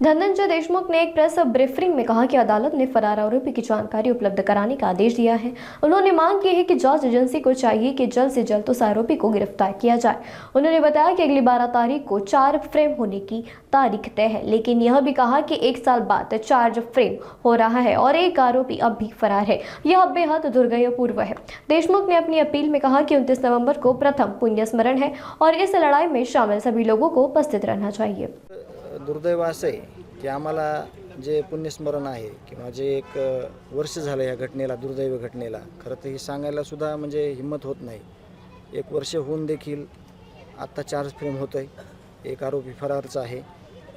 धनंजय देशमुख ने एक press briefing में कहा कि अदालत ने फरार आरोपी की जानकारी उपलब्ध कराने का आदेश दिया है। उन्होंने मांग की है कि जांच एजेंसी को चाहिए कि जल्द से जल्द उस आरोपी को गिरफ्तार किया जाए। उन्होंने बताया कि अगली 12 तारीख को 4 फ्रेम होने की तारीख तय है, लेकिन यह भी कहा कि 1 साल बाद 4 फ्रेम हो रहा है और एक आरोपी अब भी फरार है। यह बेहद दुर्भाग्यपूर्ण है। देशमुख ने अपनी अपील में कहा कि 29 नवंबर को प्रथम पुण्य स्मरण है और इस लड़ाई में शामिल सभी लोगों को उपस्थित रहना चाहिए। दुर्दैव असं आहे की आम्हाला जे पुण्यस्मरण आहे किंवा जे एक वर्ष झालं या घटनेला, दुर्दैवी घटनेला, खरं तर हे सांगायला सुद्धा म्हणजे हिंमत होत नाही। 1 वर्ष होऊन देखील आत्ता 4 फ्रेम होत आहे, एक आरोपी फरारचा आहे।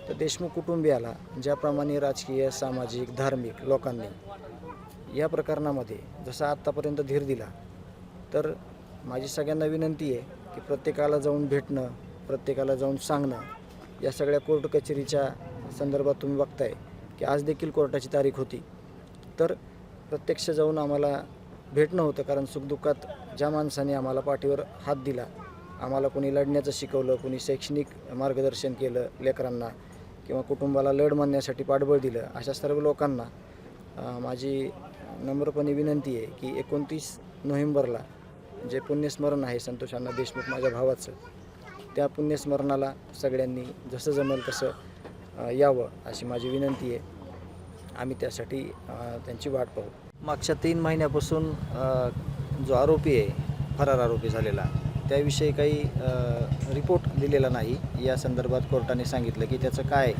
तर देशमुख कुटुंबियाला ज्याप्रमाणे राजकीय, सामाजिक, धार्मिक लोकांनी या प्रकरणामध्ये जसा आत्तापर्यंत धीर दिला, तर माझी सगळ्यांना विनंती आहे की प्रत्येकाला जाऊन भेटणं, प्रत्येकाला जाऊन सांगणं। या सगळ्या कोर्ट कचेरीच्या संदर्भात तुम्ही बघताय की आज देखील कोर्टाची तारीख होती, तर प्रत्यक्ष जाऊन आम्हाला भेटणं होतं। कारण सुखदुःखात ज्या माणसाने आम्हाला पाठीवर हात दिला, आम्हाला कोणी लढण्याचं शिकवलं, कोणी शैक्षणिक मार्गदर्शन केलं लेकरांना किंवा कुटुंबाला लढ मानण्यासाठी पाठबळ दिलं, अशा सर्व लोकांना माझी नम्रपणे विनंती आहे की 29 नोव्हेंबरला जे पुण्यस्मरण आहे संतोष अण्णा देशमुख माझ्या भावाचं, त्या पुण्यस्मरणाला सगळ्यांनी जसं जमेल तसं यावं अशी माझी विनंती आहे। आम्ही त्यासाठी त्यांची वाट पाहू। मागच्या 3 महिन्यापासून जो आरोपी आहे, फरार आरोपी झालेला, त्याविषयी काही रिपोर्ट दिलेला नाही। या संदर्भात कोर्टाने सांगितलं की त्याचं काय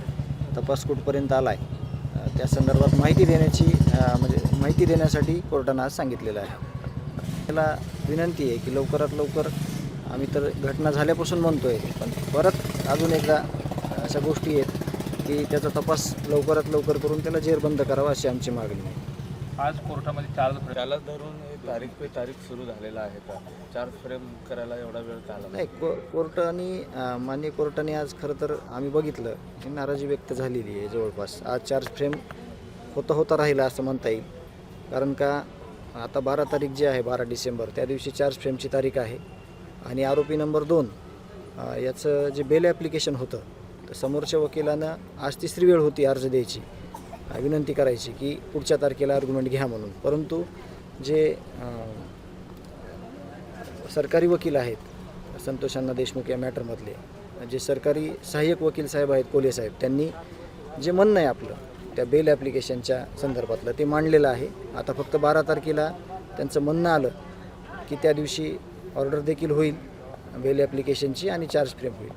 तपास कुठपर्यंत आला आहे, त्या संदर्भात माहिती देण्यासाठी कोर्टानं आज सांगितलेलं आहे। त्याला विनंती आहे की लवकरात लवकर, आम्ही तर घटना झाल्यापासून म्हणतोय, पण परत अजून एकदा अशा गोष्टी आहेत की त्याचा तपास लवकरात लवकर करून त्याला जेरबंद करावा अशी आमची मागणी आहे। आज कोर्टामध्ये 4 त्याला धरून तारीख पे तारीख सुरू झालेला आहे का? 4 फ्रेम करायला एवढा वेळ का आला? नाही, कोर्टाने मान्य कोर्टाने आज खरं तर आम्ही बघितलं की नाराजी व्यक्त झालेली आहे। जवळपास आज 4 फ्रेम होता राहिला असं म्हणता येईल। कारण का आता 12 तारीख जी आहे, 12 डिसेंबर, त्या दिवशी 4 फ्रेमची तारीख आहे आणि आरोपी नंबर 2 याचं जे बेल ॲप्लिकेशन होतं, तर समोरच्या वकिलानं आज 3री वेळ होती अर्ज द्यायची, विनंती करायची की पुढच्या तारखेला आर्ग्युमेंट घ्या म्हणून। परंतु जे सरकारी वकील आहेत संतोष अण्णा देशमुख या मॅटरमधले, जे सरकारी सहाय्यक वकील साहेब आहेत, कोले साहेब, त्यांनी जे म्हणणं आहे आपलं त्या बेल ॲप्लिकेशनच्या संदर्भातलं ते मांडलेलं आहे। आता फक्त 12 तारखेला त्यांचं म्हणणं आलं की त्या दिवशी ऑर्डर देखील होईल बेल ॲप्लिकेशनची आणि 4 फ्रेम होईल।